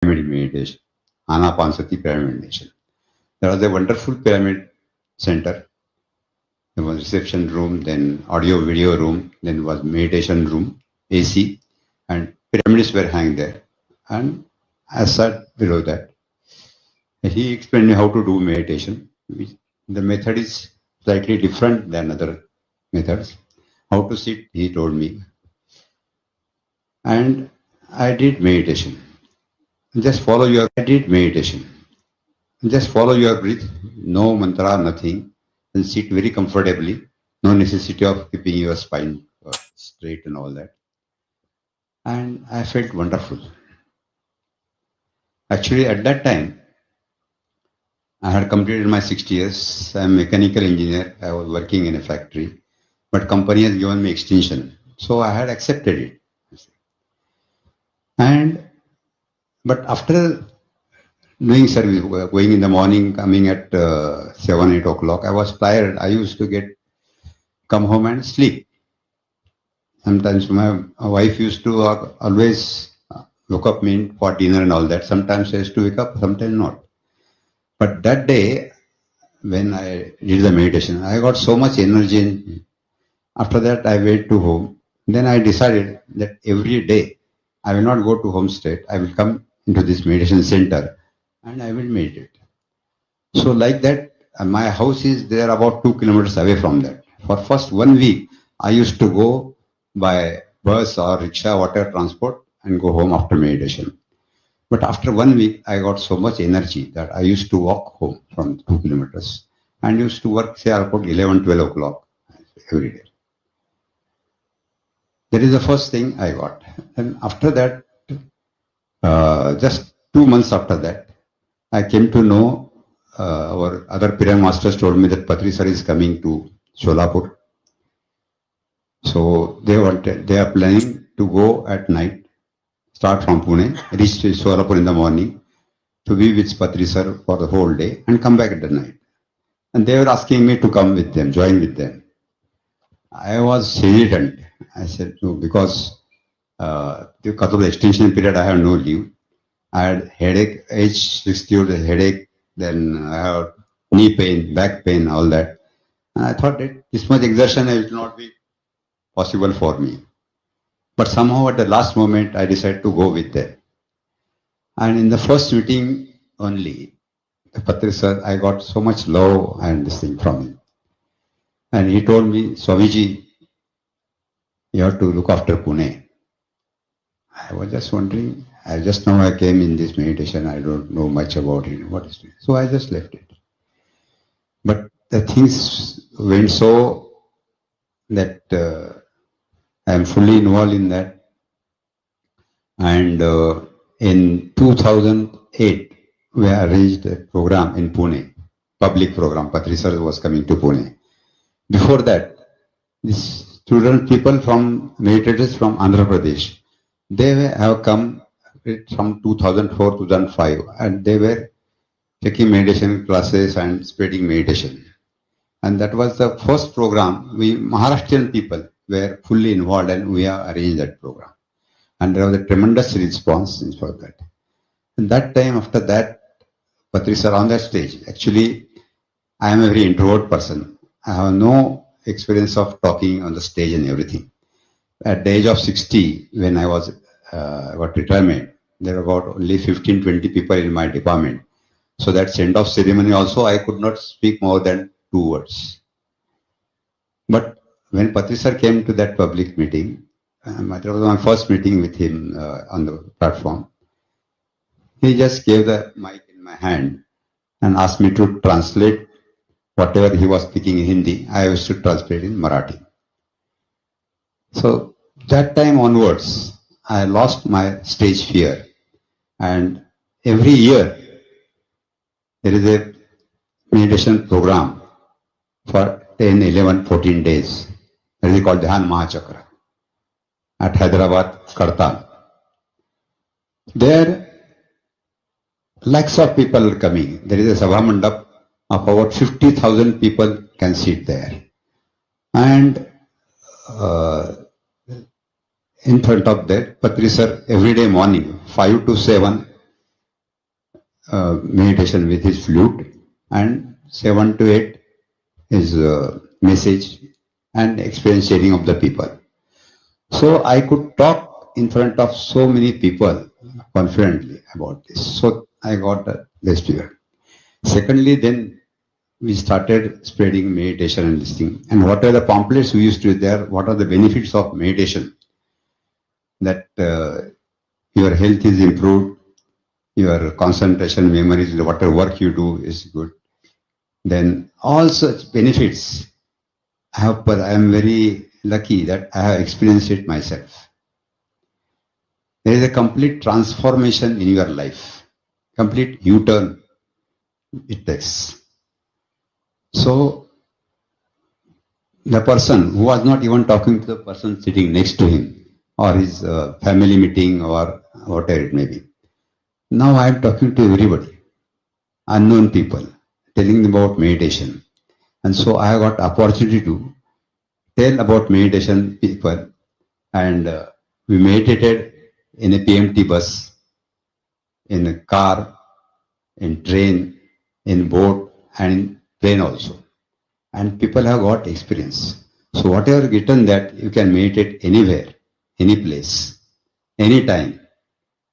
pyramid meditation, Anapansati pyramid meditation. There was a wonderful pyramid center. There was reception room, then audio video room, then was meditation room, AC, and pyramids were hanging there. And I sat below that. He explained me how to do meditation. The method is slightly different than other methods. How to sit, he told me. And I did meditation. I did meditation. Just follow your breath, no mantra, nothing, and sit very comfortably. No necessity of keeping your spine straight and all that. And I felt wonderful. Actually, at that time, I had completed my 60 years. I'm a mechanical engineer. I was working in a factory, but company has given me extension, so I had accepted it. And but after doing service, going in the morning, coming at 7, 8 o'clock, I was tired. I used to come home and sleep. Sometimes my wife used to always look up me for dinner and all that. Sometimes I used to wake up, sometimes not. But that day, when I did the meditation, I got so much energy. After that, I went to home. Then I decided that every day I will not go to home state. I will come into this meditation center and I will meditate. So like that, my house is there about 2 kilometers away from that. For first 1 week, I used to go by bus or rickshaw, water transport, and go home after meditation. But after 1 week, I got so much energy that I used to walk home from 2 kilometers and used to work, say, about 11, 12 o'clock every day. That is the first thing I got. And after that, just 2 months after that, I came to know our other pyramid masters told me that Patri sir is coming to Solapur. So they are planning to go at night, start from Pune, reach Solapur in the morning, to be with Patri sir for the whole day and come back at the night. And they were asking me to come with them, join with them. I was hesitant. I said no, because because of the extension period, I have no leave. I had headache, age 60 years headache, then I have knee pain, back pain, all that. And I thought that this much exertion will not be possible for me. But somehow at the last moment, I decided to go with them. And in the first meeting only, Patri sir, I got so much love and this thing from him. And he told me, Swamiji, you have to look after Pune. I was just wondering, just now I came in this meditation, I don't know much about it. What is it? So I just left it. But the things went so that I am fully involved in that. And in 2008, we arranged a program in Pune, public program. Patri sir was coming to Pune. Before that, these people from meditators from Andhra Pradesh, they have come from 2004 2005, and they were taking meditation classes and spreading meditation. And that was the first program. We Maharashtrian people were fully involved, and we have arranged that program. And there was a tremendous response for that. And that time, after that, Patri sir on that stage. Actually, I am a very introvert person. I have no experience of talking on the stage and everything. At the age of 60, when I was got retirement, there were about only 15, 20 people in my department. So that send-off ceremony also, I could not speak more than 2 words. But when Patri sir came to that public meeting, that was my first meeting with him on the platform. He just gave the mic in my hand and asked me to translate whatever he was speaking in Hindi. I used to translate in Marathi. So that time onwards, I lost my stage fear. And every year, there is a meditation program for 10, 11, 14 days. That is called Dhyan Mahachakra at Hyderabad, Kartal. There, lakhs of people are coming. There is a Sabha Mandap of about 50,000 people can sit there. And in front of that, Patri sir, every day morning, 5 to 7, meditation with his flute, and 7 to 8 is message and experience sharing of the people. So I could talk in front of so many people confidently about this. So I got this figure. Secondly, then we started spreading meditation and this thing. And what are the pamphlets we used to there? What are the benefits of meditation? That your health is improved, your concentration, memories, whatever work you do is good. Then all such benefits I am very lucky that I have experienced it myself. There is a complete transformation in your life, complete U-turn it takes. So the person who was not even talking to the person sitting next to him or his family meeting or whatever it may be. Now I am talking to everybody, unknown people, telling them about meditation. And so I have got opportunity to tell about meditation people, and we meditated in a PMT bus, in a car, in train, in boat, and in plane also. And people have got experience. So whatever written that you can meditate anywhere, any place, anytime,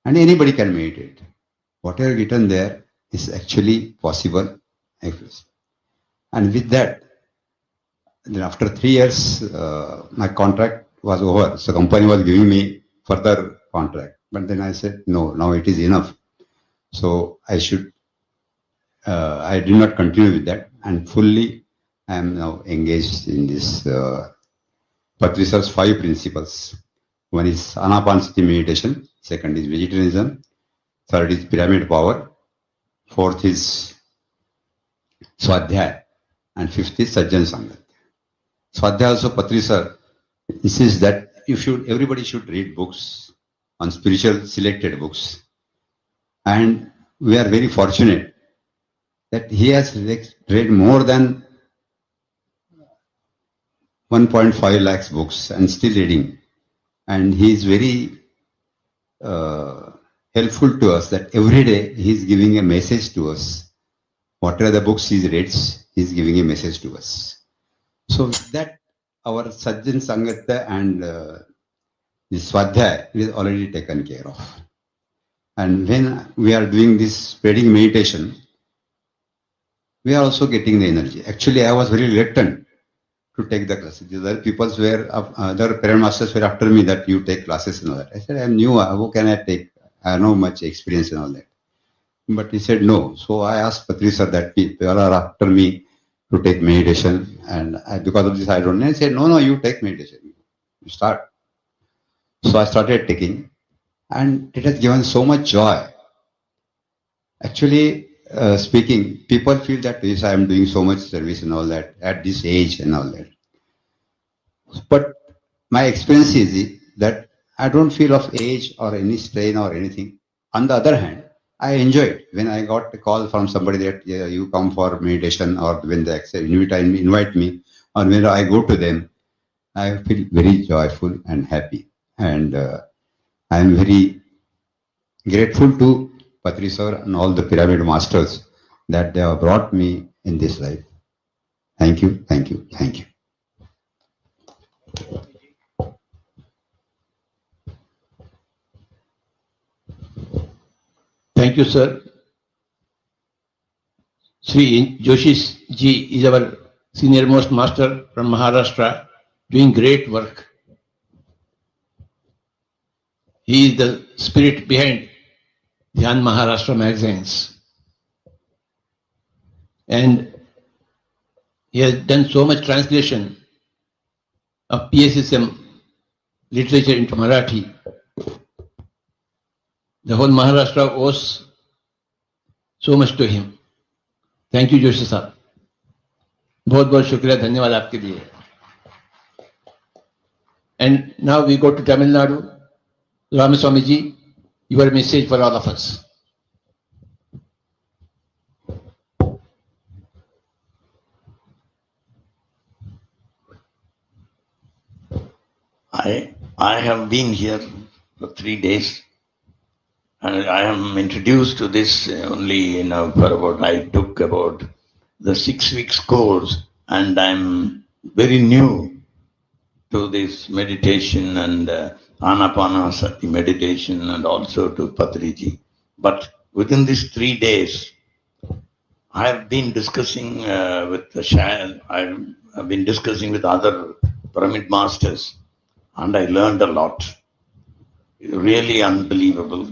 and anybody can meditate. Whatever written there is actually possible. And with that, then after 3 years, my contract was over. So company was giving me further contract. But then I said, no, now it is enough. So I did not continue with that. And fully, I am now engaged in this Patrisar's 5 principles. One is Anapanasati meditation. Second is vegetarianism. Third is pyramid power. Fourth is Swadhyaya. And fifth is Sajjan Sangat. Swadhyaya also Patrisar insists that everybody should read books on spiritual selected books. And we are very fortunate that he has read more than 1.5 lakhs books and still reading. And he is very helpful to us that every day he is giving a message to us. Whatever the books he reads, he is giving a message to us. So with that, our Sajjan Sangata and the Swadhyaya is already taken care of. And when we are doing this spreading meditation, we are also getting the energy. Actually, I was very reluctant to take the classes. Other parent masters were after me that you take classes and all that. I said, I'm new. How can I take? I have no much experience and all that. But he said no. So I asked Patri sir that people are after me to take meditation. And because of this, I don't know. I said, no, you take meditation. You start. So I started taking. And it has given so much joy. Actually, speaking, people feel that yes, I am doing so much service and all that at this age and all that. But my experience is that I don't feel of age or any strain or anything. On the other hand, I enjoyed when I got a call from somebody that you come for meditation, or when they invite me, or when I go to them, I feel very joyful and happy. And I am very grateful to Patri sir and all the pyramid masters that they have brought me in this life. Thank you, thank you, thank you. Thank you, sir. Sri Joshi ji is our senior most master from Maharashtra, doing great work. He is the spirit behind Dhyan Maharashtra magazines. And he has done so much translation of PSSM literature into Marathi. The whole Maharashtra owes so much to him. Thank you, Joshi साहब. बहुत बहुत शुक्रिया, धन्यवाद आपके लिए. And now we go to Tamil Nadu. Ramaswamy ji, your message for all of us. I have been here for 3 days. And I am introduced to this only, for about, I took about the 6 weeks course, and I'm very new to this meditation and Anapanasati meditation, and also to Patriji. But within these 3 days, I have been discussing with the Shah, I've been discussing with other pyramid masters, and I learned a lot. Really unbelievable,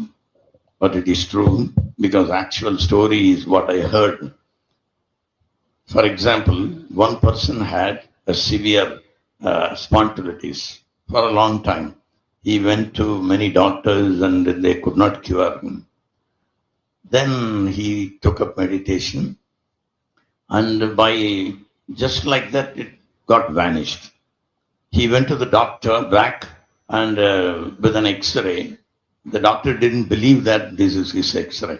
but it is true, because actual story is what I heard. For example, one person had a severe spondylitis for a long time. He went to many doctors and they could not cure him. Then he took up meditation, and by just like that, it got vanished. He went to the doctor back, and with an X-ray. The doctor didn't believe that this is his X-ray.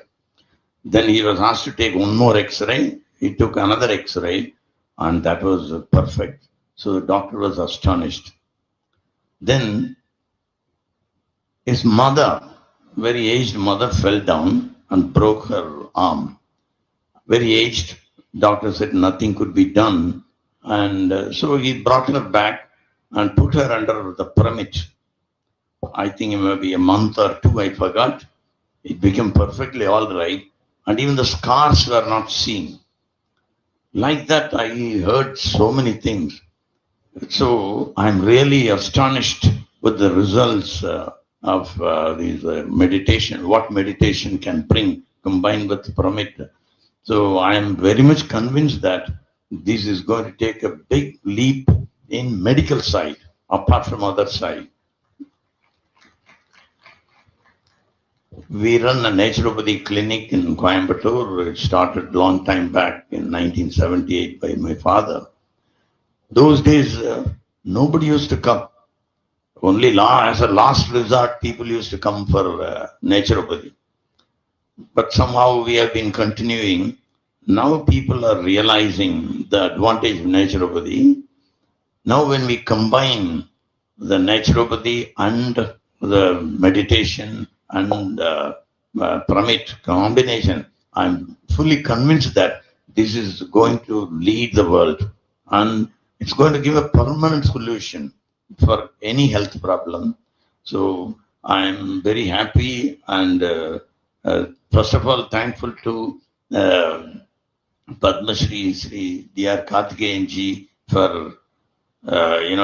Then he was asked to take one more X-ray. He took another X-ray, and that was perfect. So the doctor was astonished. Then his mother, very aged mother, fell down and broke her arm. Very aged. Doctor said nothing could be done, and so he brought her back and put her under the pyramid. I think it may be a month or two, I forgot. It became perfectly all right, and even the scars were not seen. Like that, I heard so many things. So I'm really astonished with the results of these meditation, what meditation can bring combined with Pramit. So I am very much convinced that this is going to take a big leap in medical side, apart from other side. We run a naturopathy clinic in Coimbatore. It started long time back in 1978 by my father. Those days, nobody used to come. Only as a last resort, people used to come for naturopathy. But somehow we have been continuing. Now people are realizing the advantage of naturopathy. Now, when we combine the naturopathy and the meditation and Pramit combination, I'm fully convinced that this is going to lead the world, and it's going to give a permanent solution for any health problem. So I'm very happy, and first of all, thankful to uh, Padma Shri D.R. Karthikeyan ji for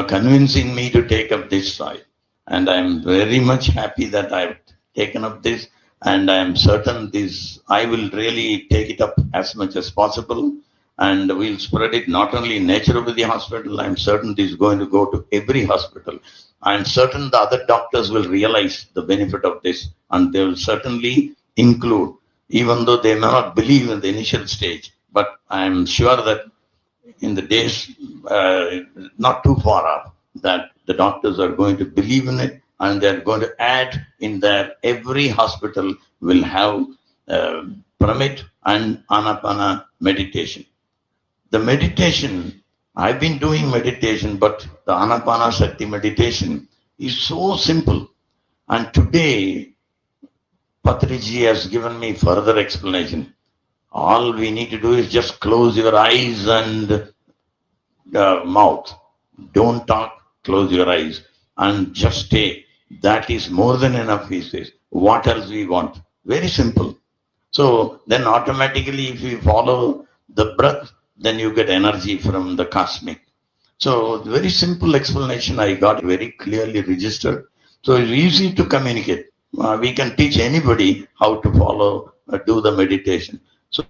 convincing me to take up this side. And I'm very much happy that I've taken up this, and I'm certain this, I will really take it up as much as possible, and we'll spread it not only in Naturopathy Hospital, I'm certain this is going to go to every hospital. I'm certain the other doctors will realize the benefit of this, and they will certainly include, even though they may not believe in the initial stage, but I'm sure that in the days not too far off, that the doctors are going to believe in it, and they're going to add in that every hospital will have uh, Pramit and Anapana meditation. The meditation, I've been doing meditation, but the Anapana Shakti meditation is so simple. And today, Patriji has given me further explanation. All we need to do is just close your eyes and mouth. Don't talk, close your eyes, and just stay. That is more than enough, he says. What else we want? Very simple. So then automatically, if you follow the breath, then you get energy from the cosmic. So very simple explanation I got, very clearly registered. So it's easy to communicate. We can teach anybody how to follow, do the meditation. So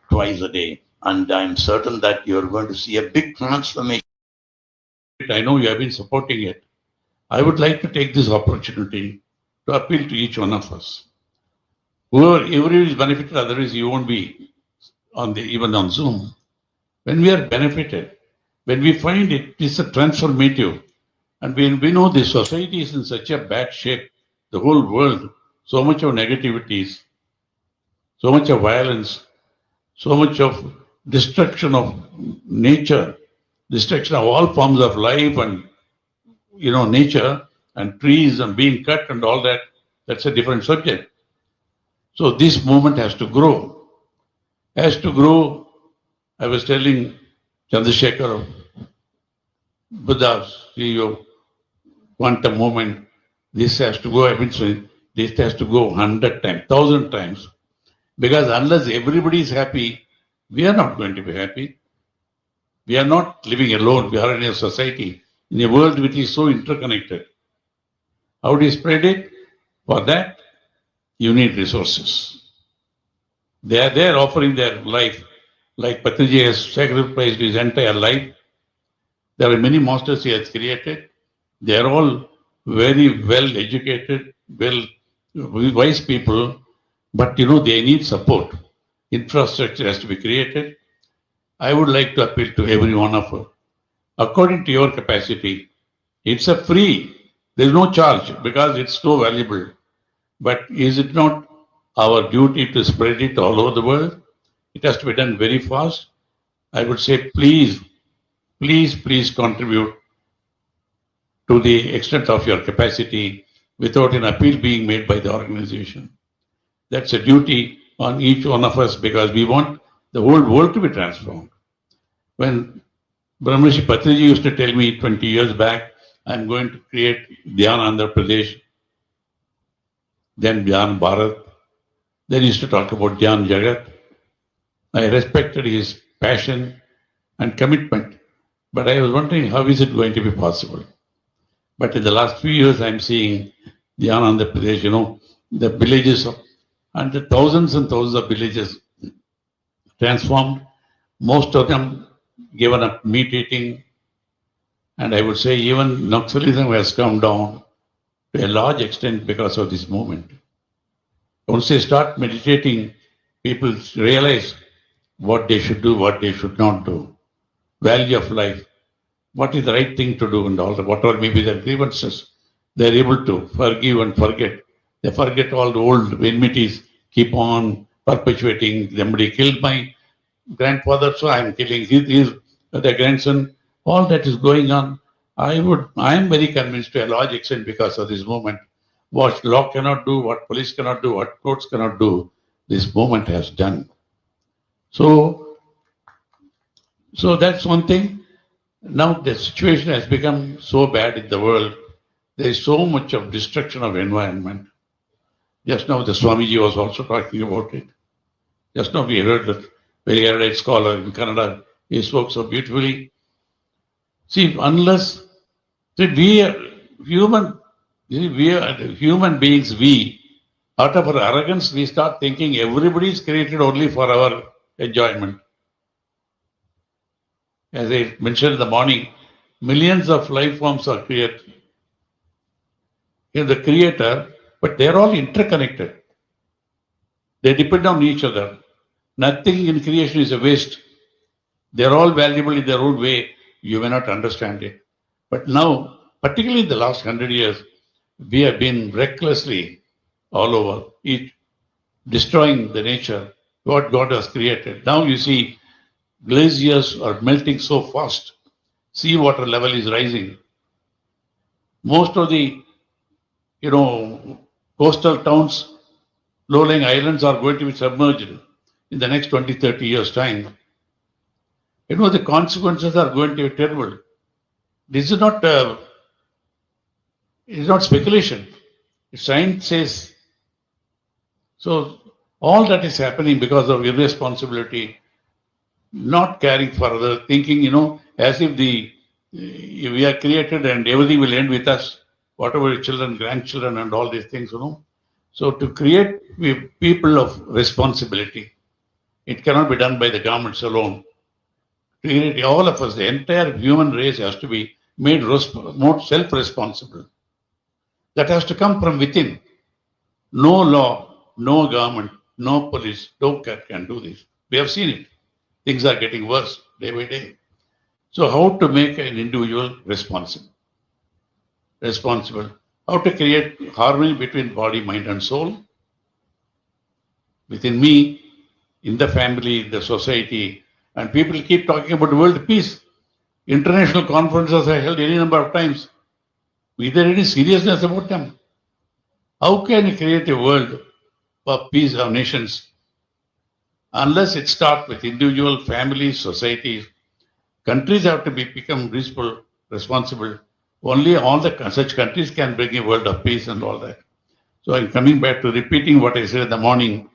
twice a day. And I'm certain that you're going to see a big transformation. I know you have been supporting it. I would like to take this opportunity to appeal to each one of us. Whoever, everybody is benefited, otherwise you won't be on the, even on Zoom. When we are benefited, when we find it is a transformative, and when we know the society is in such a bad shape, the whole world, so much of negativities, so much of violence, so much of destruction of nature, destruction of all forms of life and nature and trees and being cut and all that, that's a different subject. So this movement has to grow. Has to grow. I was telling Chandrasekhar, Buddha's CEO, quantum movement, this has to go, I mean, so this has to go 100 times, 1,000 times. Because unless everybody is happy, we are not going to be happy. We are not living alone. We are in a society, in a world which is so interconnected. How do you spread it? For that, you need resources. They are there offering their life, like Patriji has sacrificed his entire life. There are many masters he has created. They are all very well educated, wise people, but they need support. Infrastructure has to be created. I would like to appeal to every one of you. According to your capacity, it's a free, there is no charge because it's so valuable. But is it not our duty to spread it all over the world? It has to be done very fast. I would say, please contribute to the extent of your capacity without an appeal being made by the organization. That's a duty on each one of us because we want the whole world to be transformed. When Brahmrishi Patriji used to tell me 20 years back, I'm going to create Dhyan Andhra Pradesh, then Dhyan Bharat, then he used to talk about Dhyan Jagat. I respected his passion and commitment, but I was wondering how is it going to be possible? But in the last few years, I'm seeing Dhyan Andhra Pradesh, the villages and the thousands and thousands of villages transformed, most of them given up meat eating, and I would say even Naxalism has come down to a large extent because of this movement. Once they start meditating, people realize what they should do, what they should not do, value of life, what is the right thing to do, and all that, whatever may be their grievances, they're able to forgive and forget. They forget all the old enmities, keep on perpetuating. Somebody killed my grandfather, so I'm killing his the grandson. All that is going on. I am very convinced to a large extent because of this movement. What law cannot do, what police cannot do, what courts cannot do, this movement has done. So that's one thing. Now the situation has become so bad in the world. There is so much of destruction of environment. Just now the Swamiji was also talking about it. Just now we heard that very erudite scholar in Kannada, he spoke so beautifully. See, unless we are human beings, out of our arrogance, we start thinking everybody is created only for our enjoyment. As I mentioned in the morning, millions of life forms are created in the Creator, but they are all interconnected. They depend on each other. Nothing in creation is a waste. They are all valuable in their own way. You may not understand it. But now, particularly in the last 100 years, we have been recklessly all over, destroying the nature, what God has created. Now you see glaciers are melting so fast. Seawater level is rising. Most of the, coastal towns, low-lying islands are going to be submerged in the next 20, 30 years' time. The consequences are going to be terrible. This is not speculation. Science says. So all that is happening because of irresponsibility, not caring for others, thinking, as if we are created and everything will end with us, whatever children, grandchildren, and all these things, So to create people of responsibility, It cannot be done by the governments alone. Really, all of us, the entire human race has to be made more self-responsible. That has to come from within. No law, no government, no police, no cat can do this. We have seen it. Things are getting worse day by day. So how to make an individual responsible? How to create harmony between body, mind and soul? Within me, in the family, in the society, and people keep talking about world peace. International conferences are held any number of times. Is there any seriousness about them? How can you create a world for peace of nations unless it starts with individual families, societies? Countries have to become responsible. Only all the such countries can bring a world of peace and all that. So I'm coming back to repeating what I said in the morning.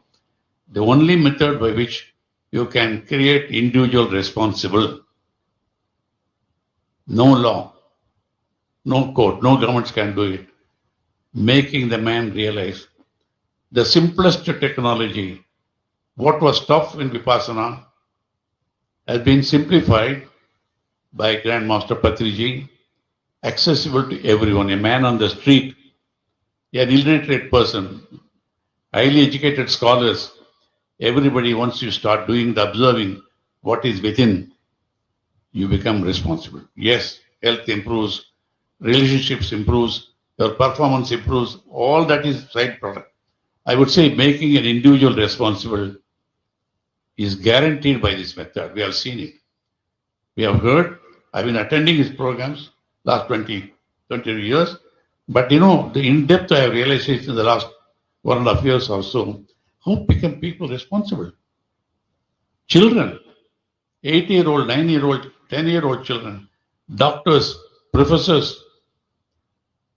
The only method by which you can create individual responsible, no law, no court, no governments can do it. Making the man realize the simplest technology, what was tough in Vipassana, has been simplified by Grandmaster Patriji, accessible to everyone, a man on the street, an illiterate person, highly educated scholars. Everybody, once you start doing the observing what is within, you become responsible. Yes, health improves, relationships improves, your performance improves, all that is side product. I would say making an individual responsible is guaranteed by this method. We have seen it. We have heard, I've been attending his programs last 20 years, but the in-depth I have realized it in the last 1.5 years or so, how become people responsible? Children, 8-year-old, 9-year-old, 10-year-old children, doctors, professors,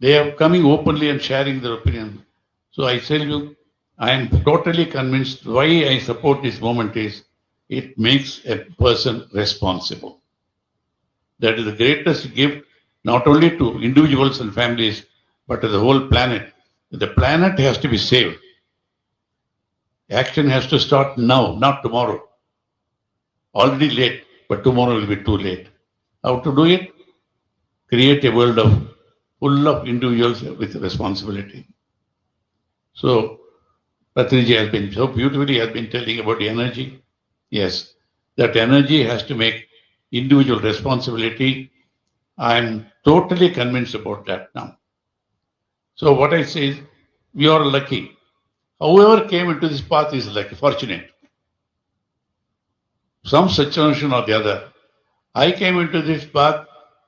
they are coming openly and sharing their opinion. So I tell you, I am totally convinced why I support this movement is it makes a person responsible. That is the greatest gift, not only to individuals and families, but to the whole planet. The planet has to be saved. Action has to start now, not tomorrow. Already late, but tomorrow will be too late. How to do it? Create a world full of individuals with responsibility. So, Patriji has been so beautifully telling about the energy. Yes, that energy has to make individual responsibility. I'm totally convinced about that now. So what I say is, we are lucky. Whoever came into this path is lucky, fortunate. Some situation or the other. I came into this path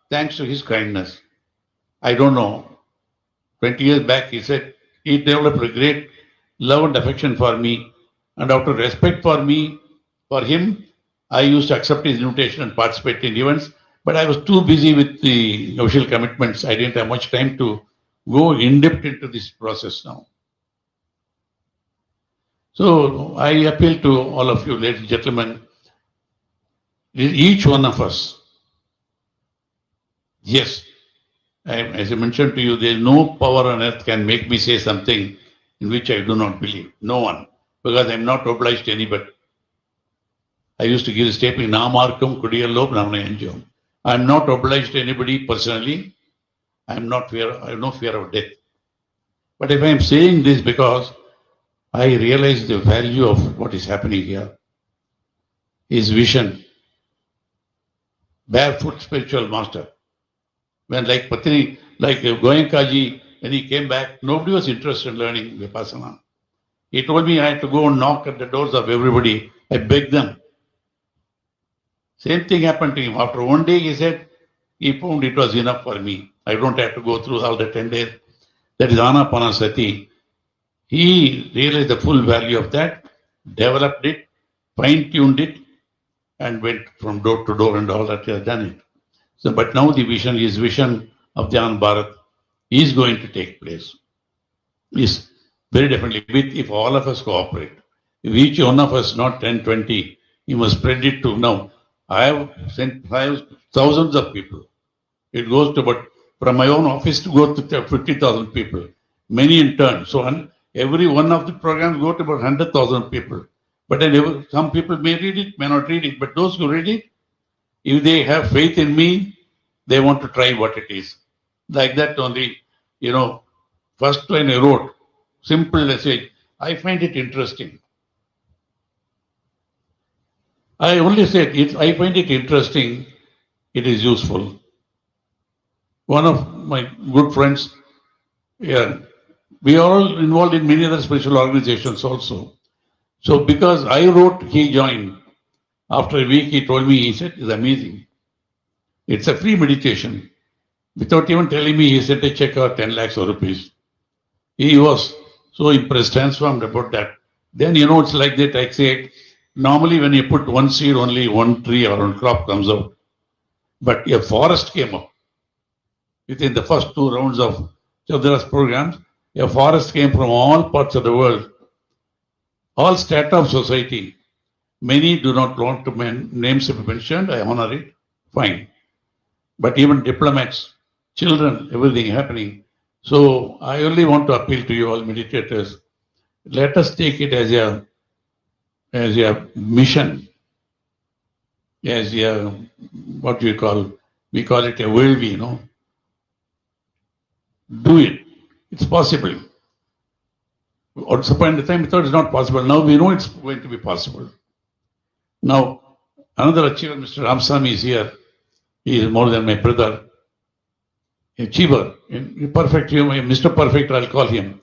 thanks to his kindness. I don't know. 20 years back, he said he developed a great love and affection for me, and out of respect for me, for him, I used to accept his invitation and participate in events, but I was too busy with the official commitments. I didn't have much time to go in depth into this process now. So I appeal to all of you, ladies and gentlemen, each one of us. Yes, as I mentioned to you, there is no power on earth can make me say something in which I do not believe. No one, because I am not obliged to anybody. I used to give the statement, Namarkam Kudiyallo Brahmanayanjam. I am not obliged to anybody personally. I have no fear of death. But if I am saying this because I realize the value of what is happening here, his vision, barefoot spiritual master. When like Patni, like Goenkaji, when he came back, nobody was interested in learning Vipassana. He told me I had to go and knock at the doors of everybody. I begged them. Same thing happened to him. After one day, he said, he found it was enough for me. I don't have to go through all the 10 days. That is Anapanasati. He realized the full value of that, developed it, fine-tuned it, and went from door to door and all that he has done it. So, but now the vision, his vision of Dhyan Bharat is going to take place. Is very definitely, if all of us cooperate. If each one of us, not 10, 20, you must spread it to now. I have sent thousands of people. It goes to about, from my own office to go to 50,000 people. Many in turn. So every one of the programs go to about 100,000 people. But some people may read it, may not read it. But those who read it, if they have faith in me, they want to try what it is. Like that only, first when I wrote, simple message, I find it interesting. I only said, I find it interesting, it is useful. One of my good friends, yeah, we are all involved in many other spiritual organizations also. So because I wrote, he joined. After a week, he told me, he said, it's amazing. It's a free meditation. Without even telling me, he sent a check of 10 lakhs of rupees. He was so impressed, transformed about that. Then, it's like that. I say, normally when you put one seed, only one tree or one crop comes out. But a forest came up. Within the first 2 rounds of Chandра's programs, a forest came from all parts of the world, all strata of society. Many do not want to names to be mentioned. I honor it. Fine. But even diplomats, children, everything happening. So I only want to appeal to you all meditators. Let us take it as a mission, as a, what we call it a worldview, Do it. It's possible. Once upon a time, we thought it's not possible. Now we know it's going to be possible. Now, another achiever, Mr. Ramsamy is here. He is more than my brother. Achiever, perfect, Mr. Perfect, I'll call him.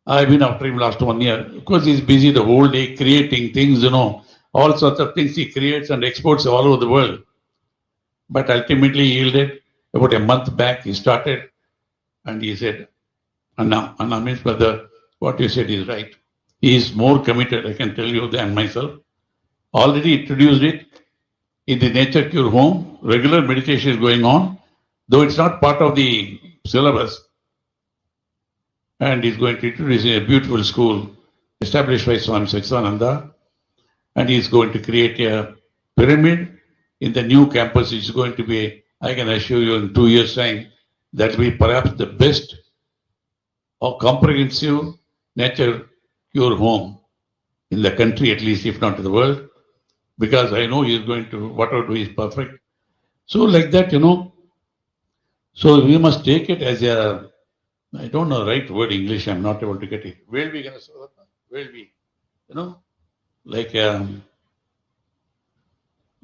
I've been after him last 1 year. Of course, he's busy the whole day creating things, all sorts of things he creates and exports all over the world. But ultimately yielded. About a month back, he started and he said, Anna means brother, what you said is right. He is more committed, I can tell you, than myself. Already introduced it in the Nature Cure home. Regular meditation is going on, though it's not part of the syllabus. And he's going to introduce a beautiful school established by Swami Satchidananda. And he's going to create a pyramid in the new campus. It's going to be, I can assure you, in 2 years' time, that will be perhaps the best or comprehensive nature cure home in the country, at least, if not in the world. Because I know he's going to, whatever do is perfect. So like that, so we must take it as a, I don't know the right word English, I'm not able to get it. Where we gonna say that? Where we, like a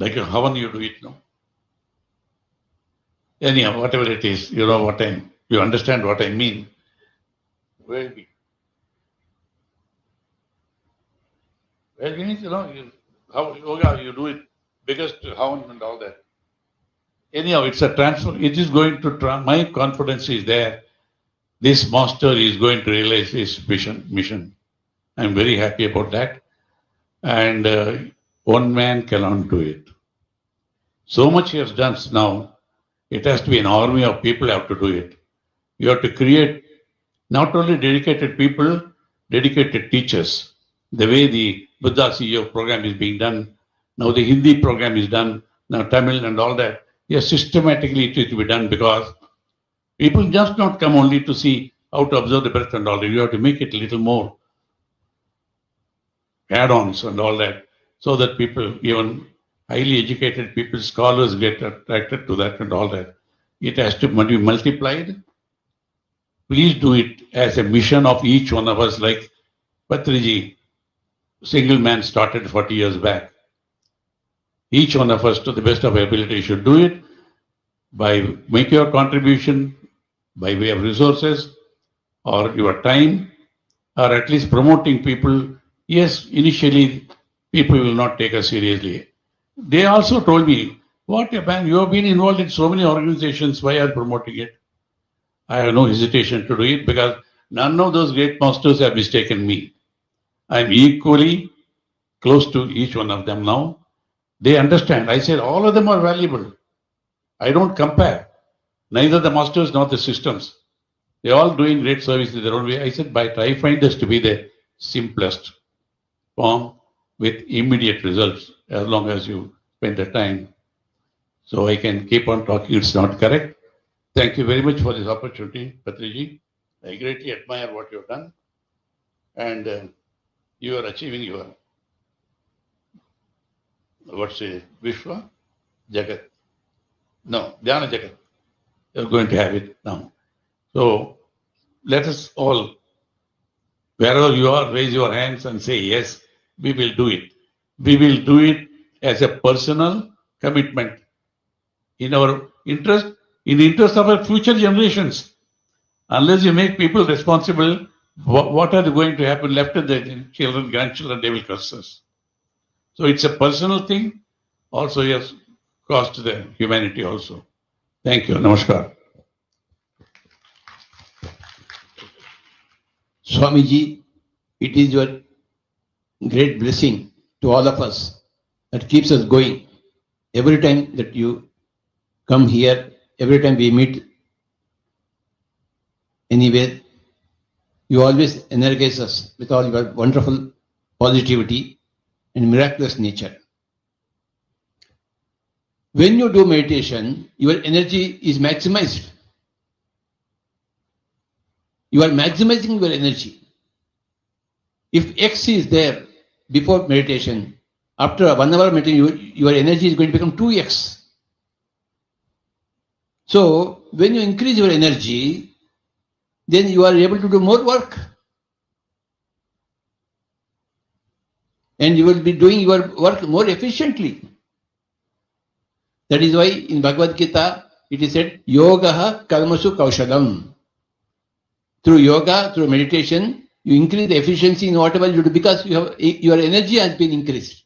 havan you do it, Anyhow, whatever it is, you understand what I mean. Where we? Well, means, how yoga, you do it, biggest havan and all that. Anyhow, it's a transfer. It is going to, my confidence is there. This master is going to realize his mission. I'm very happy about that. And one man cannot do it. So much he has done now. It has to be an army of people have to do it. You have to create not only dedicated people, dedicated teachers. The way the Buddha CEO program is being done, now the Hindi program is done, now Tamil and all that. Yes, systematically it is to be done because people just not come only to see how to observe the breath and all that. You have to make it a little more add-ons and all that, so that people, even highly educated people, scholars get attracted to that and all that. It has to be multiplied. Please do it as a mission of each one of us, like Patriji, single man, started 40 years back. Each one of us, to the best of our ability, should do it by making your contribution by way of resources or your time, or at least promoting people. Yes, initially people will not take us seriously. They also told me, what a man, you have been involved in so many organizations, why are you promoting it? I have no hesitation to do it because none of those great masters have mistaken me. I am equally close to each one of them now. They understand. I said all of them are valuable. I don't compare. Neither the masters nor the systems. They're all doing great service in their own way. I said, but I find this to be the simplest form with immediate results as long as you spend the time. So I can keep on talking. It's not correct. Thank you very much for this opportunity, Patriji. I greatly admire what you've done. And you are achieving your what's it, Vishwa? Jagat. No, Dhyana Jagat. You're going to have it now. So let us all, wherever you are, raise your hands and say, yes, we will do it. We will do it as a personal commitment in our interest, in the interest of our future generations. Unless you make people responsible, what are going to happen left to the children, grandchildren, they will curse us. So it's a personal thing, also yes, cost to the humanity also. Thank you. Namaskar. Swamiji, it is your great blessing to all of us that keeps us going. Every time that you come here, every time we meet anywhere, you always energize us with all your wonderful positivity and miraculous nature. When you do meditation, your energy is maximized. You are maximizing your energy. If X is there before meditation, after 1 hour meditation, your energy is going to become 2x. So when you increase your energy, then you are able to do more work. And you will be doing your work more efficiently. That is why in Bhagavad Gita, it is said, Yogaha Karmasu Kaushalam. Through yoga, through meditation, you increase the efficiency in whatever you do because your energy has been increased.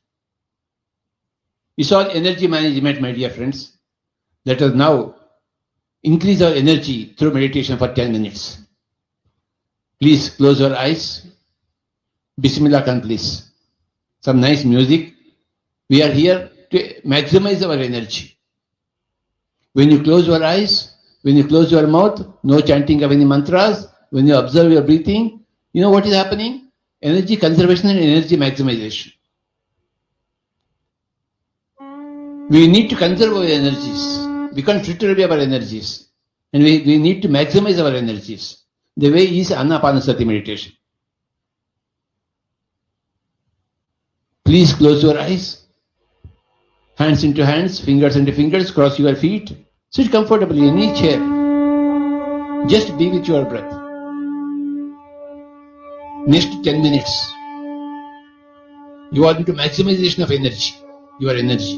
It's all energy management, my dear friends. Let us now increase our energy through meditation for 10 minutes. Please close your eyes. Bismillah Khan, please. Some nice music. We are here to maximize our energy. When you close your eyes, when you close your mouth, no chanting of any mantras, when you observe your breathing, you know what is happening? Energy conservation and energy maximization. We need to conserve our energies. We can't fritter away our energies. And we need to maximize our energies. The way is Anapanasati meditation. Please close your eyes. Hands into hands, fingers into fingers, cross your feet. Sit comfortably in any chair. Just be with your breath. Next 10 minutes, you are into maximization of energy, your energy.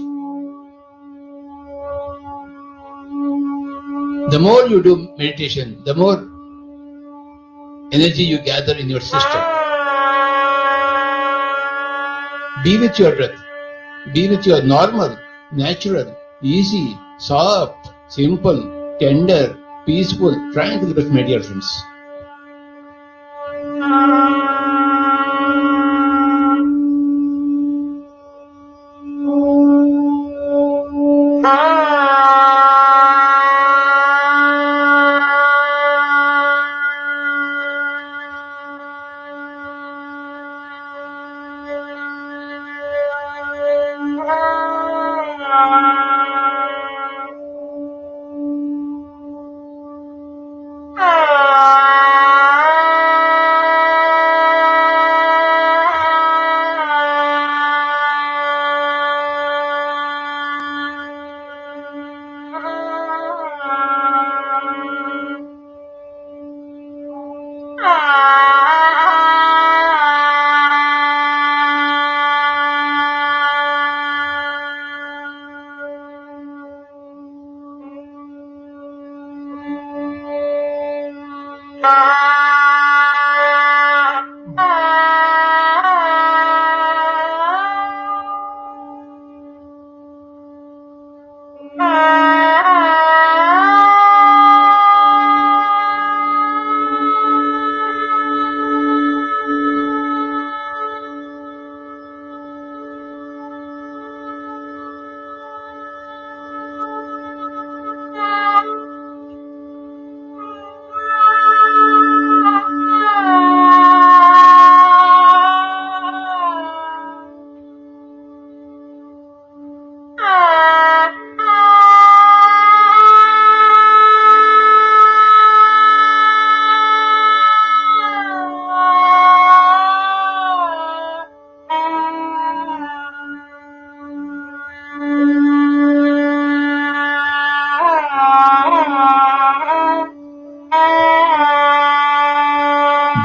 The more you do meditation, the more energy you gather in your system. Be with your breath. Be with your normal, natural, easy, soft, simple, tender, peaceful, tranquil breath, my dear friends.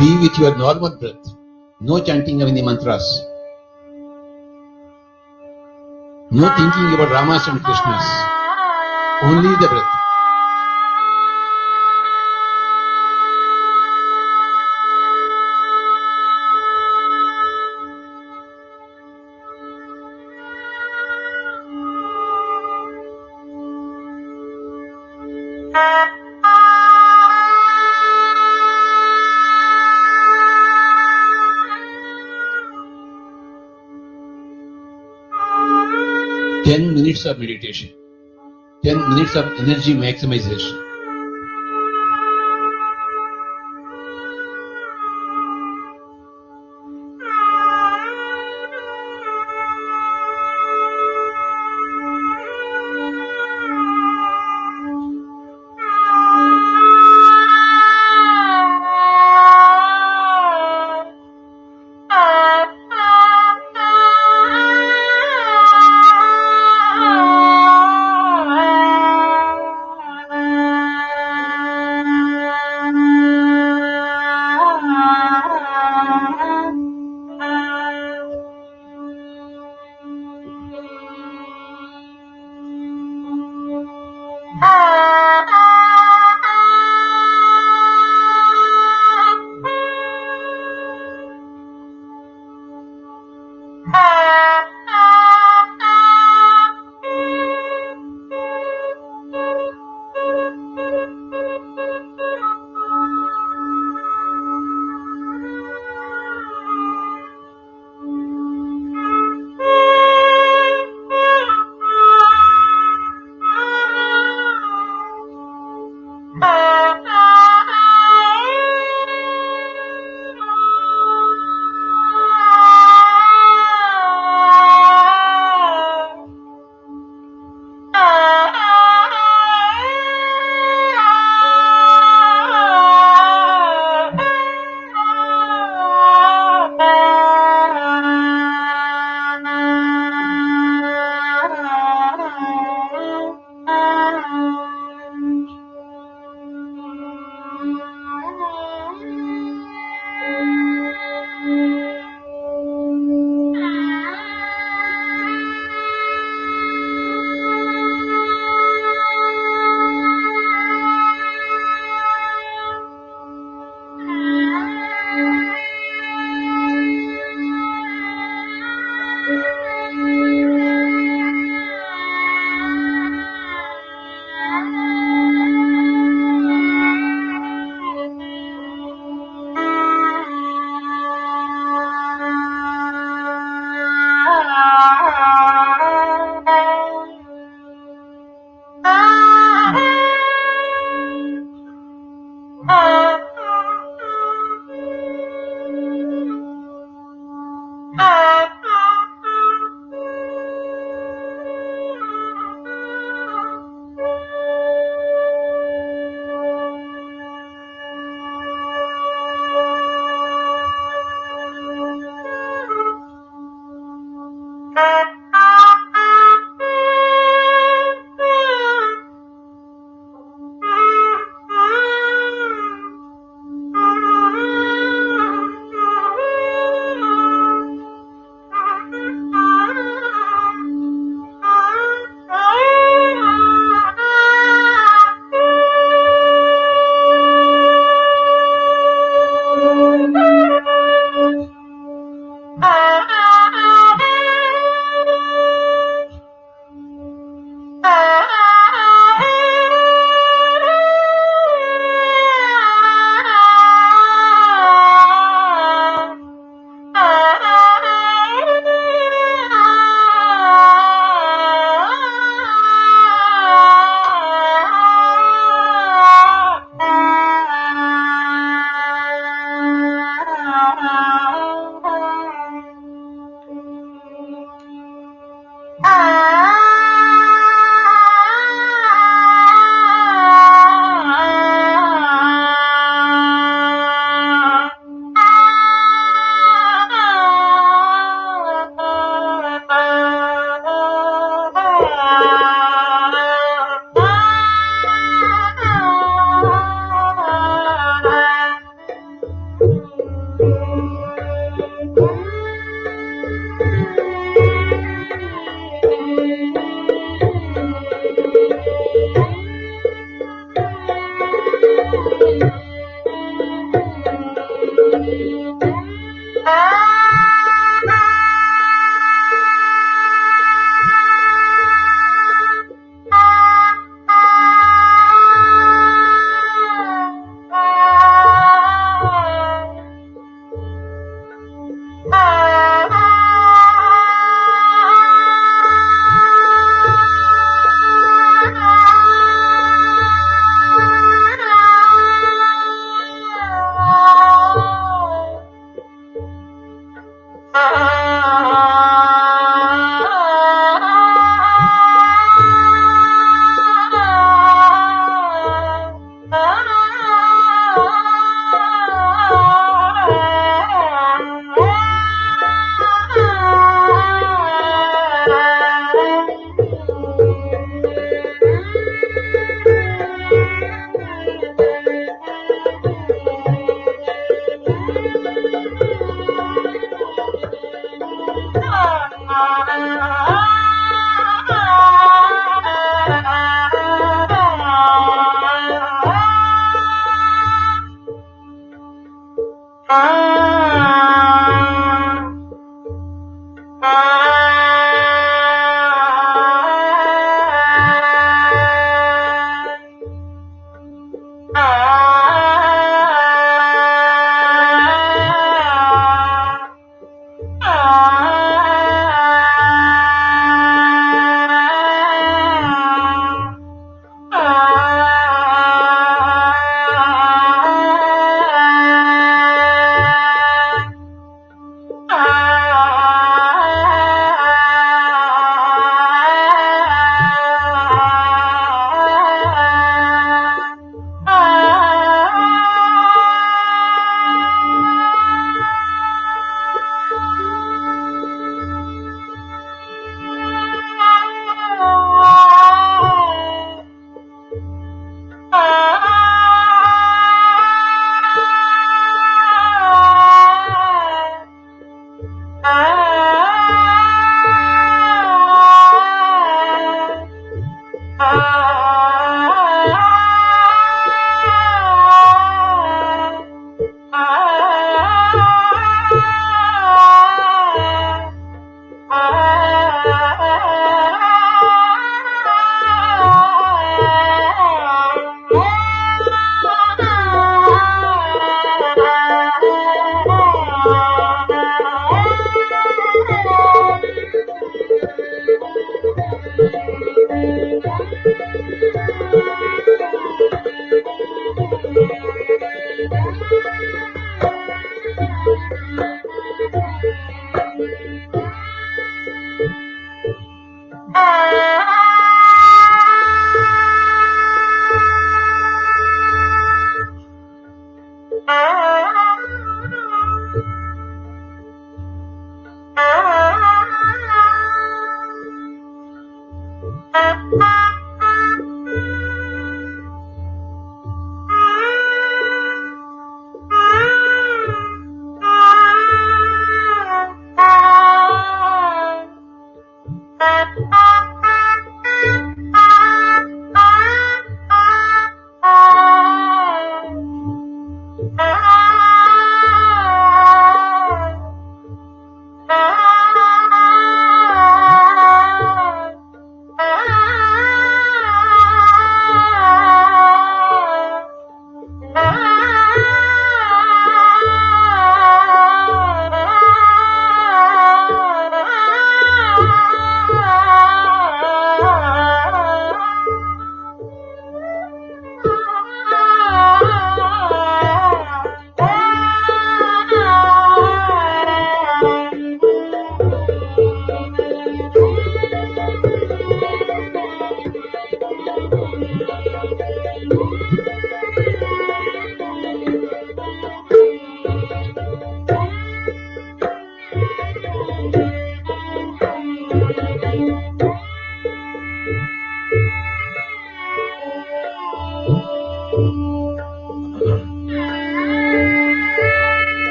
Be with your normal breath. No chanting of any mantras. No thinking about Ramas and Krishnas. Only the breath. Ten minutes of meditation. 10 minutes of energy maximization.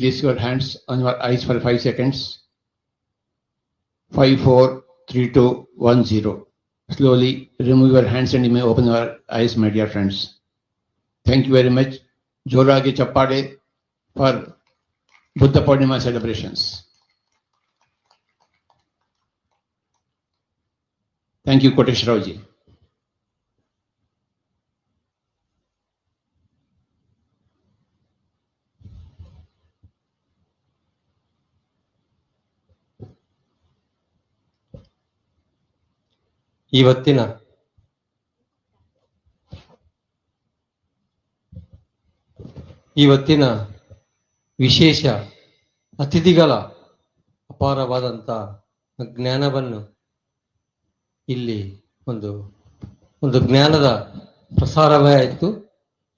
place your hands on your eyes for 5 seconds. 5, 4, 3, 2, 1, 0. Slowly remove your hands and you may open your eyes, my dear friends. Thank you very much. Jorage Chappade for Buddha Purnima celebrations. Thank you, Koteshwarji. ಇವತ್ತಿನ ವಿಶೇಷ ಅತಿಥಿಗಳ ಅಪಾರವಾದಂಥ ಜ್ಞಾನವನ್ನು ಇಲ್ಲಿ ಒಂದು ಜ್ಞಾನದ ಪ್ರಸಾರವೇ ಆಯಿತು.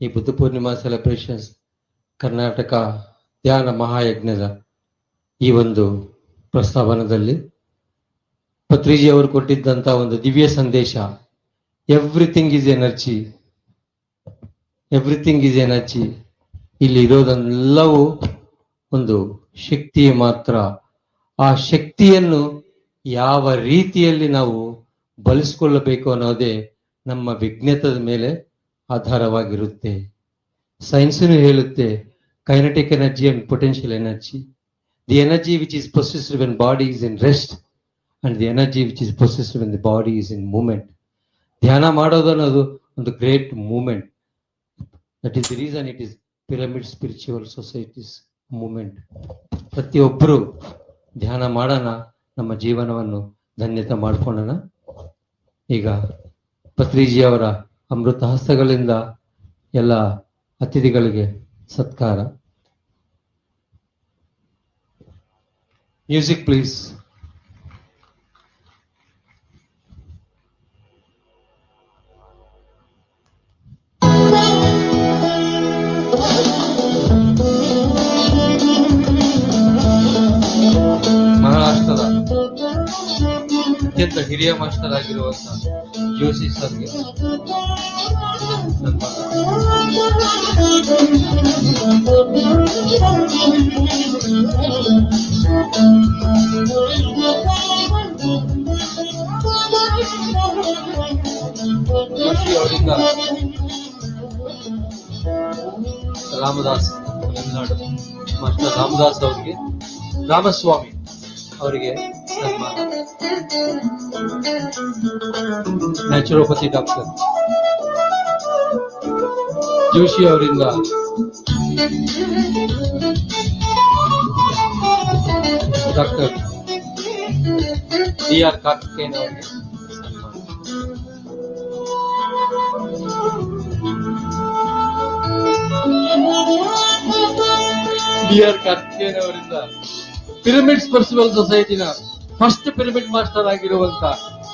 ಈ Buddha Purnima celebrations Karnataka ಧ್ಯಾನ ಮಹಾಯಜ್ಞದ ಈ ಒಂದು ಪ್ರಸ್ತಾವನದಲ್ಲಿ ಪತ್ರಿಜಿ ಅವರು ಕೊಟ್ಟಿದ್ದಂಥ ಒಂದು ದಿವ್ಯ ಸಂದೇಶ, everything is energy, everything is energy. ಇಲ್ಲಿ ಇರೋದೆಲ್ಲವೂ ಒಂದು ಶಕ್ತಿ ಮಾತ್ರ. ಆ ಶಕ್ತಿಯನ್ನು ಯಾವ ರೀತಿಯಲ್ಲಿ ನಾವು ಬಳಸಿಕೊಳ್ಳಬೇಕು ಅನ್ನೋದೇ ನಮ್ಮ ವಿಜ್ಞಾನದ ಮೇಲೆ ಆಧಾರವಾಗಿರುತ್ತೆ. ಸೈನ್ಸನ್ನು ಹೇಳುತ್ತೆ kinetic energy and potential energy. The energy which is possessed when body is in rest and the energy which is possessed when the body is in movement. ಧ್ಯಾನ ಮಾಡೋದು ಅನ್ನೋದು ಒಂದು great movement. That is the reason it is pyramid spiritual societies movement. ಪ್ರತಿಯೊಬ್ಬರು ಧ್ಯಾನ ಮಾಡೋಣ, ನಮ್ಮ ಜೀವನವನ್ನು ಧನ್ಯತೆ ಮಾಡ್ಕೊಳ್ಳೋಣ. ಈಗ ಪತ್ರಿಜಿ ಅವರ ಅಮೃತ ಹಸ್ತಗಳಿಂದ ಎಲ್ಲ ಅತಿಥಿಗಳಿಗೆ ಸತ್ಕಾರ. Music please. ಮಹಾರಾಷ್ಟ್ರದ ಅತ್ಯಂತ ಹಿರಿಯ ಮಾಸ್ಟರ್ ಆಗಿರುವಂತಹ ಜೋಶಿ ಸರ್ಗೆ ಜೋಶಿ ಅವರಿಂದ ರಾಮದಾಸ್, ತಮಿಳುನಾಡು ಮಾಸ್ಟರ್ ರಾಮದಾಸ್ ಅವರಿಗೆ, ರಾಮಸ್ವಾಮಿ ಅವರಿಗೆ ಸನ್ಮಾನ. ನ್ಯಾಚುರೋಪತಿ ಡಾಕ್ಟರ್ ಜೋಶಿ ಅವರಿಂದ ಡಾಕ್ಟರ್ ಡಿ.ಆರ್. ಕಾರ್ತಿಕೇಯನ್ ಅವರಿಗೆ ಡಿ.ಆರ್. ಕಾರ್ತಿಕೇಯನ್ ಅವರಿಂದ ಪಿರಮಿಡ್ ಸ್ಪಿರಿಚುವಲ್ ಸೊಸೈಟಿನ ಫಸ್ಟ್ ಪಿರಮಿಡ್ ಮಾಸ್ಟರ್ ಆಗಿರುವಂತ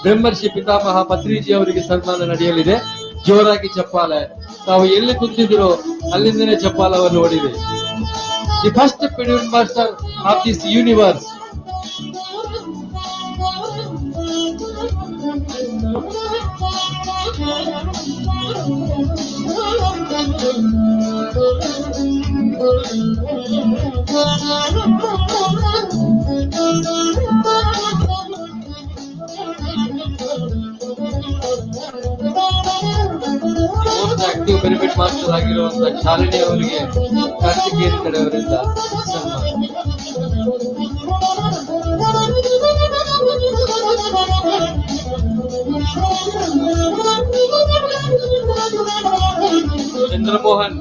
ಬ್ರಹ್ಮರ್ಷಿ ಪಿತಾಮಹ ಪತ್ರಿಜಿ ಅವರಿಗೆ ಸನ್ಮಾನ ನಡೆಯಲಿದೆ. ಜೋರಾಗಿ ಚಪ್ಪಾಳೆ. ತಾವು ಎಲ್ಲಿ ಕೂತಿದ್ರು ಅಲ್ಲಿಂದನೇ ಚಪ್ಪಾಲವನ್ನು ಹೊಡಿದೆ. The first pyramid master of this universe. Active benefit master ಆಗಿರುವಂತಹ ಶಾಲಿನಿ ಅವರಿಗೆ ಕಾರ್ತಿಕೇಯನ್ ಕಡೆಯವರಿಂದ ಸನ್ಮಾನ. Chandramohan,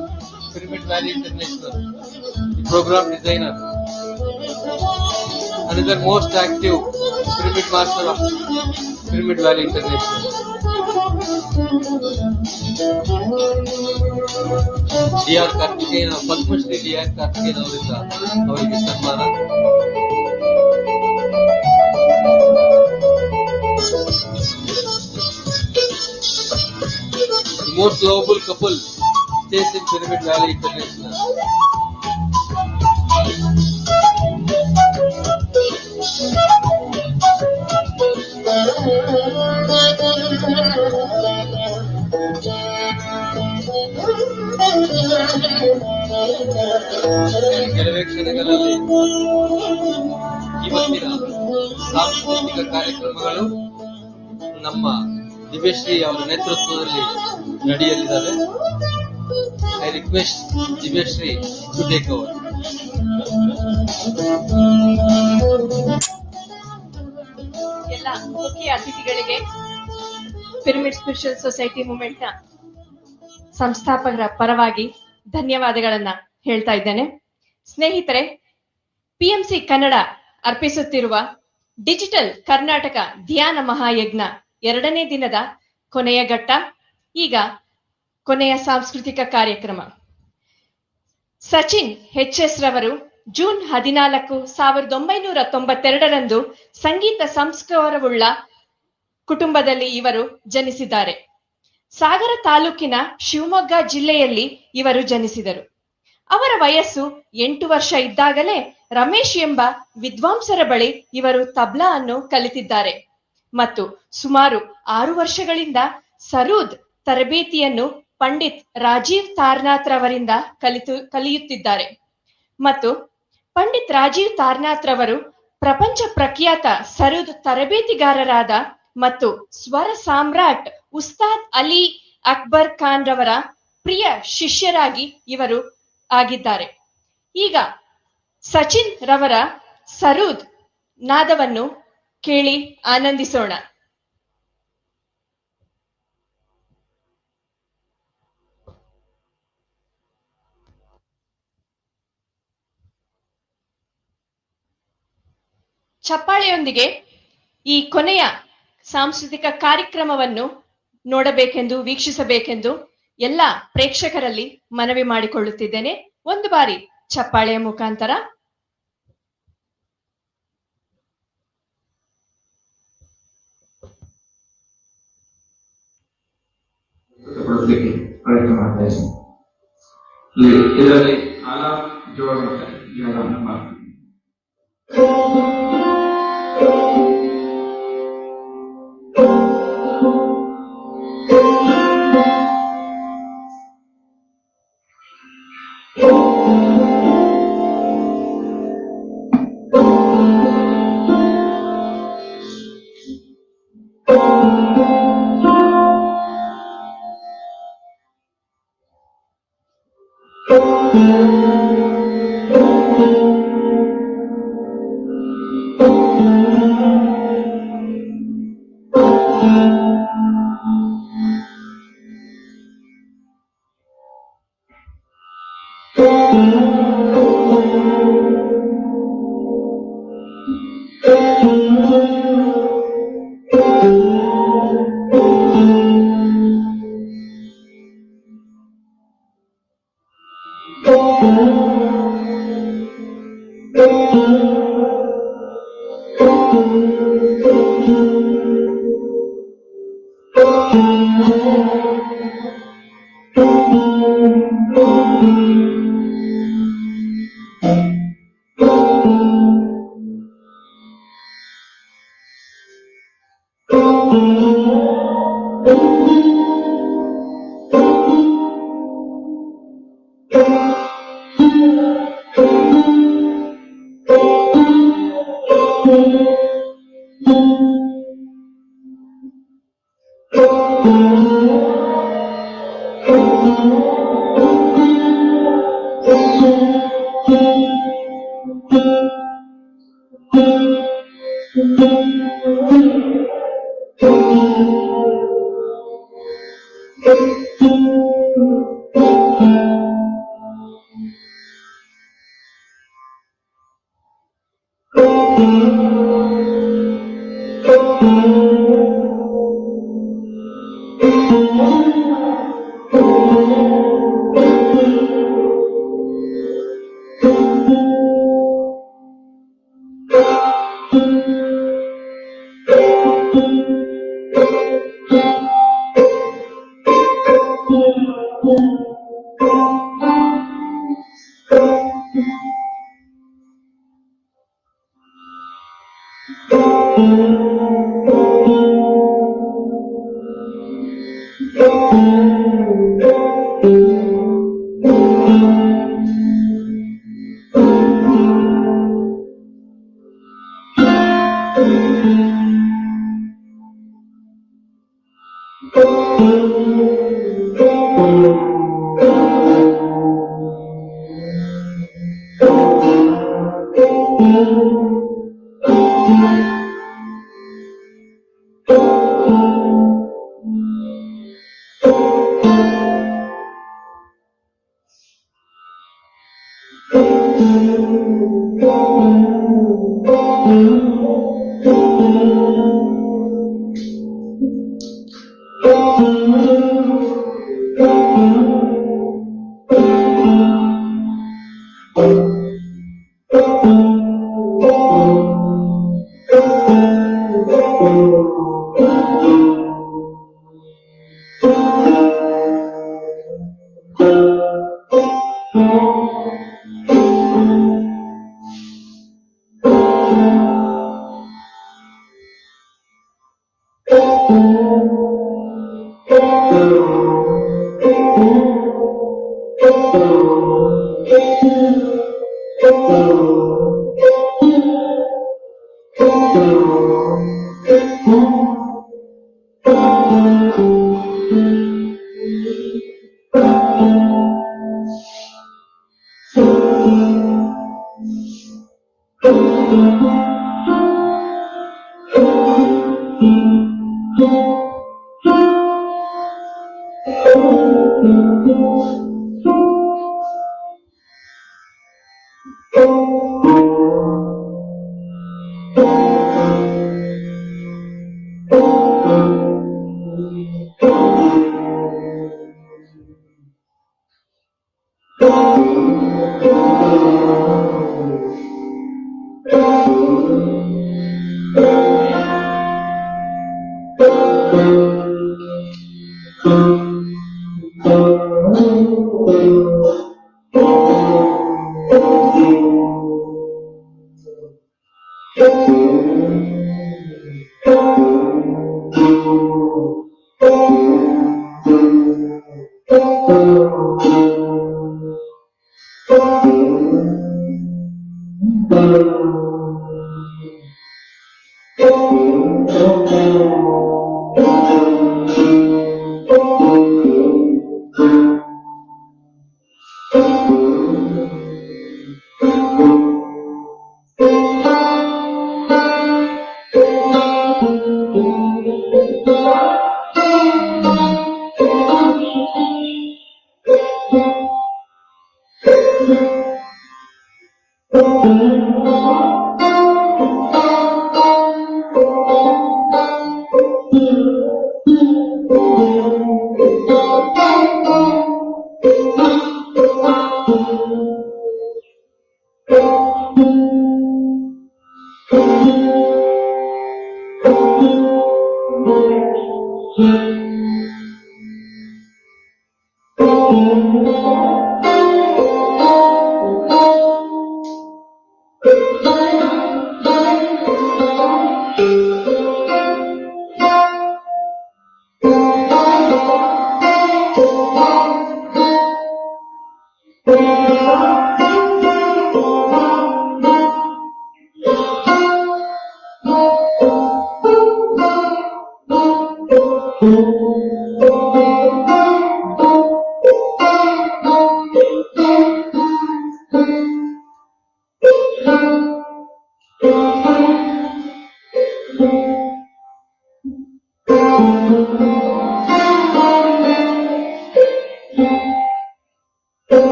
pyramid valley international program designer, another most active pyramid master of Pyramid Valley International. D.R. Kartikeyan, Padma Shri D.R. Kartikeyan ಅವರಿಂದ ಅವರಿಗೆ ಸನ್ಮಾನ. The most lovable couple stays in Pyramid Valley International. ಕೆಲವೇ ಕ್ಷಣಗಳ ಇವತ್ತಿನ ಸಾಂಸ್ಕೃತಿಕ ಕಾರ್ಯಕ್ರಮಗಳು ನಮ್ಮ ದಿವ್ಯಶ್ರೀ ಅವರ ನೇತೃತ್ವದಲ್ಲಿ ನಡೆಯಲಿದ್ದಾವೆ. I request Divyashree to take over. ಎಲ್ಲ ಮುಖ್ಯ ಅತಿಥಿಗಳಿಗೆ ಪಿರಮಿಡ್ ಸ್ಪಿರಿಚುವಲ್ ಸೊಸೈಟಿ ಮೂವ್ಮೆಂಟ್ ನ ಸಂಸ್ಥಾಪಕರ ಪರವಾಗಿ ಧನ್ಯವಾದಗಳನ್ನ ಹೇಳ್ತಾ ಇದ್ದೇನೆ. ಸ್ನೇಹಿತರೆ, ಪಿಎಂಸಿ ಕನ್ನಡ ಅರ್ಪಿಸುತ್ತಿರುವ ಡಿಜಿಟಲ್ ಕರ್ನಾಟಕ ಧ್ಯಾನ ಮಹಾಯಜ್ಞ 2ನೇ ದಿನದ ಕೊನೆಯ ಘಟ್ಟ. ಈಗ ಕೊನೆಯ ಸಾಂಸ್ಕೃತಿಕ ಕಾರ್ಯಕ್ರಮ. ಸಚಿನ್ ಎಚ್.ಎಸ್. ರವರು ಜೂನ್ 14, 1992ರಂದು ಸಂಗೀತ ಸಂಸ್ಕಾರವುಳ್ಳ ಕುಟುಂಬದಲ್ಲಿ ಇವರು ಜನಿಸಿದ್ದಾರೆ. ಸಾಗರ ತಾಲೂಕಿನ ಶಿವಮೊಗ್ಗ ಜಿಲ್ಲೆಯಲ್ಲಿ ಇವರು ಜನಿಸಿದರು. ಅವರ ವಯಸ್ಸು 8 ವರ್ಷ ಇದ್ದಾಗಲೇ ರಮೇಶ್ ಎಂಬ ವಿದ್ವಾಂಸರ ಬಳಿ ಇವರು ತಬ್ಲಾ ಅನ್ನು ಕಲಿತಿದ್ದಾರೆ ಮತ್ತು ಸುಮಾರು 6 ವರ್ಷಗಳಿಂದ ಸರೂದ್ ತರಬೇತಿಯನ್ನು ಪಂಡಿತ್ ರಾಜೀವ್ ತಾರ್ನಾಥ್ ರವರಿಂದ ಕಲಿಯುತ್ತಿದ್ದಾರೆ ಮತ್ತು ಪಂಡಿತ್ ರಾಜೀವ್ ತಾರ್ನಾಥ್ ರವರು ಪ್ರಪಂಚ ಪ್ರಖ್ಯಾತ ಸರೂದ್ ತರಬೇತಿಗಾರರಾದ ಮತ್ತು ಸ್ವರ ಸಾಮ್ರಾಟ್ ಉಸ್ತಾದ್ ಅಲಿ ಅಕ್ಬರ್ ಖಾನ್ ರವರ ಪ್ರಿಯ ಶಿಷ್ಯರಾಗಿ ಇವರು ಆಗಿದ್ದಾರೆ. ಈಗ ಸಚಿನ್ ರವರ ಸರೂದ್ ನಾದವನ್ನು ಕೇಳಿ ಆನಂದಿಸೋಣ. ಚಪ್ಪಾಳೆಯೊಂದಿಗೆ ಈ ಕೊನೆಯ ಸಾಂಸ್ಕೃತಿಕ ಕಾರ್ಯಕ್ರಮವನ್ನು ನೋಡಬೇಕೆಂದು ವೀಕ್ಷಿಸಬೇಕೆಂದು ಎಲ್ಲ ಪ್ರೇಕ್ಷಕರಲ್ಲಿ ಮನವಿ ಮಾಡಿಕೊಳ್ಳುತ್ತಿದ್ದೇನೆ. ಒಂದು ಬಾರಿ ಚಪ್ಪಾಳೆಯ ಮುಖಾಂತರ. ಪ್ರಯತ್ನ ಮಾಡ್ತಾ ಇದ್ದೀನಿ. ಇದರಲ್ಲಿ ಆಲಾಪ್ ಜೋಡ್ ಮಾಡ್ತಾರೆ.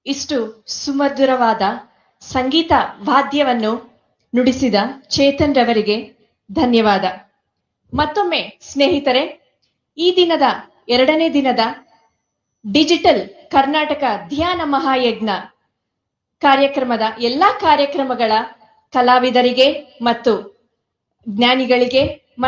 ಇಷ್ಟು ಸುಮಧುರವಾದ ಸಂಗೀತ ವಾದ್ಯವನ್ನು ನುಡಿಸಿದ ಚೇತನ್ ರವರಿಗೆ ಧನ್ಯವಾದ. ಮತ್ತೊಮ್ಮೆ ಸ್ನೇಹಿತರೆ, ಈ ದಿನದ 2ನೇ ದಿನದ ಡಿಜಿಟಲ್ ಕರ್ನಾಟಕ ಧ್ಯಾನ ಮಹಾಯಜ್ಞ ಕಾರ್ಯಕ್ರಮದ ಎಲ್ಲಾ ಕಾರ್ಯಕ್ರಮಗಳ ಕಲಾವಿದರಿಗೆ ಮತ್ತು ಜ್ಞಾನಿಗಳಿಗೆ ಮತ್ತು